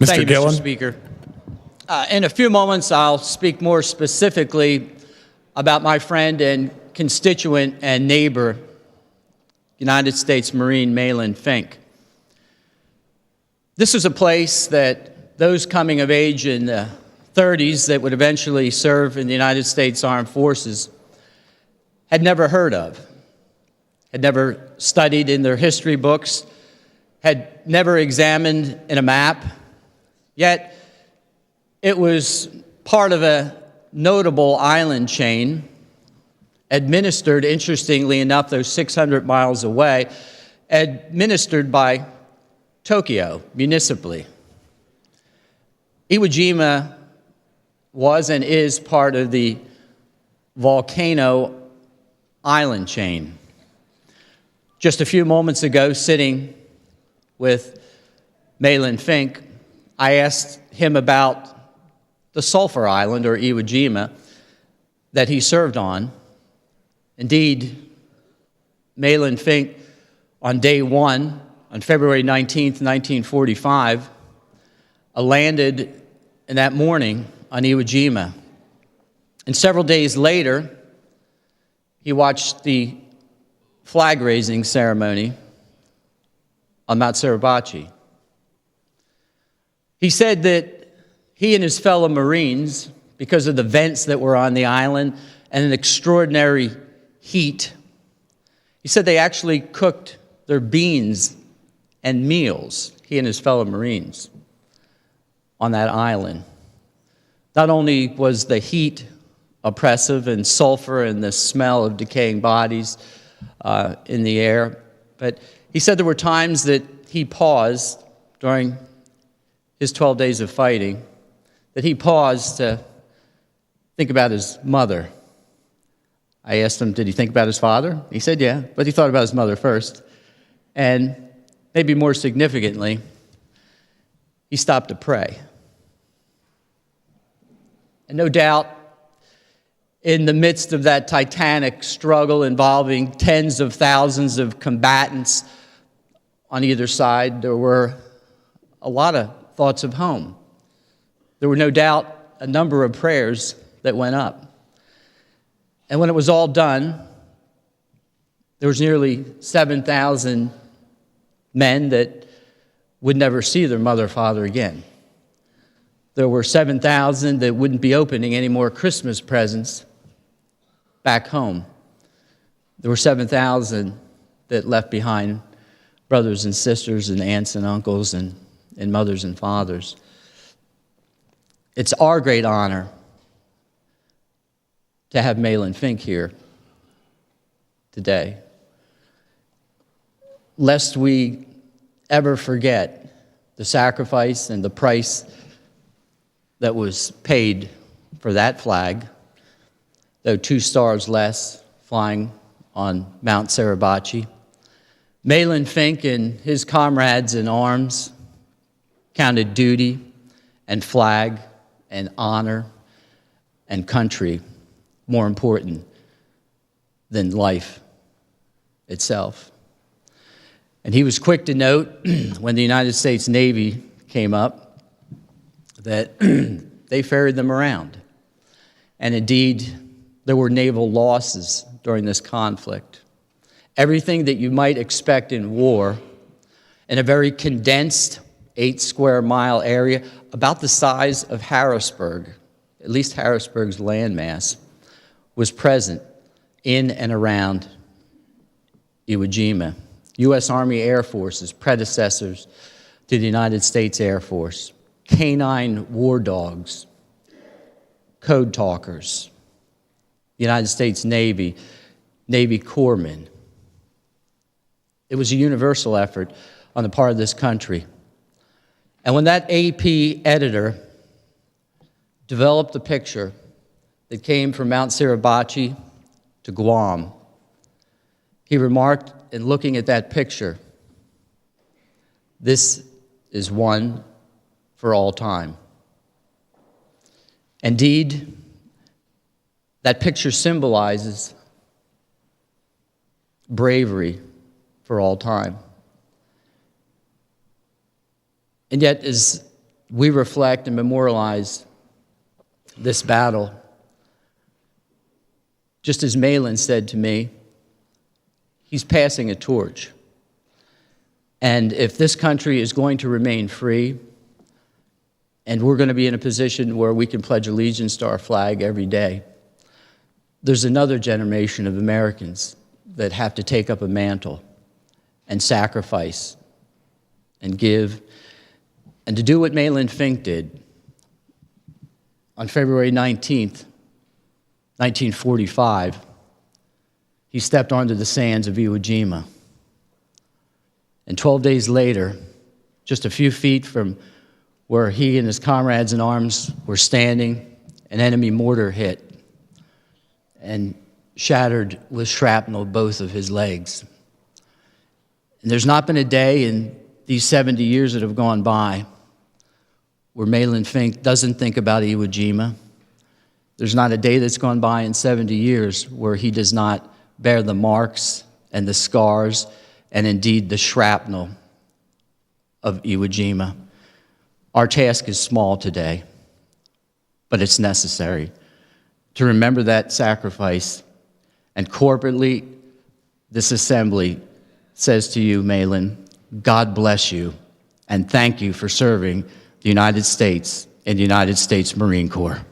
Thank you, Gillen. Mr. Speaker. In a few moments, I'll speak more specifically about my friend and constituent and neighbor, United States Marine Malin Fink. This was a place that those coming of age in the 30s that would eventually serve in the United States Armed Forces had never heard of, had never studied in their history books, had never examined in a map. Yet, it was part of a notable island chain, administered, interestingly enough, though 600 miles away, administered by Tokyo municipally. Iwo Jima was and is part of the volcano island chain. Just a few moments ago, sitting with Malin Fink, I asked him about the Sulphur Island, or Iwo Jima, that he served on. Indeed, Malin Fink, on day one, on February 19th, 1945, landed in that morning on Iwo Jima. And several days later, he watched the flag-raising ceremony on Mount Suribachi. He said that he and his fellow Marines, because of the vents that were on the island and an extraordinary heat, he said they actually cooked their beans and meals, he and his fellow Marines, on that island. Not only was the heat oppressive and sulfur and the smell of decaying bodies in the air, but he said there were times that he paused during his 12 days of fighting, that he paused to think about his mother. I asked him, did he think about his father? He said, yeah, but he thought about his mother first. And maybe more significantly, he stopped to pray. And no doubt, in the midst of that titanic struggle involving tens of thousands of combatants on either side, there were a lot of thoughts of home. There were no doubt a number of prayers that went up. And when it was all done, there was nearly 7,000 men that would never see their mother or father again. There were 7,000 that wouldn't be opening any more Christmas presents back home. There were 7,000 that left behind brothers and sisters and aunts and uncles and mothers and fathers. It's our great honor to have Malin Fink here today. Lest we ever forget the sacrifice and the price that was paid for that flag, though 2 stars less flying on Mount Suribachi. Malin Fink and his comrades in arms counted duty and flag and honor and country more important than life itself. And he was quick to note when the United States Navy came up that they ferried them around. And indeed, there were naval losses during this conflict. Everything that you might expect in war, in a very condensed 8-square-mile area, about the size of Harrisburg, at least Harrisburg's landmass, was present in and around Iwo Jima. U.S. Army Air Force's predecessors to the United States Air Force, canine war dogs, code talkers, the United States Navy, Navy corpsmen. It was a universal effort on the part of this country. And when that AP editor developed a picture that came from Mount Suribachi to Guam, he remarked in looking at that picture, this is one for all time. Indeed, that picture symbolizes bravery for all time. And yet, as we reflect and memorialize this battle. Just as Malin said to me, he's passing a torch. And if this country is going to remain free, and we're going to be in a position where we can pledge allegiance to our flag every day, there's another generation of Americans that have to take up a mantle and sacrifice and give, and to do what Malin Fink did. On February 19th, 1945, he stepped onto the sands of Iwo Jima. And 12 days later, just a few feet from where he and his comrades in arms were standing, an enemy mortar hit and shattered with shrapnel both of his legs. And there's not been a day in these 70 years that have gone by where Malin Fink doesn't think about Iwo Jima. There's not a day that's gone by in 70 years where he does not bear the marks and the scars and indeed the shrapnel of Iwo Jima. Our task is small today, but it's necessary to remember that sacrifice. And corporately, this assembly says to you, Malin, God bless you, and thank you for serving the United States and the United States Marine Corps.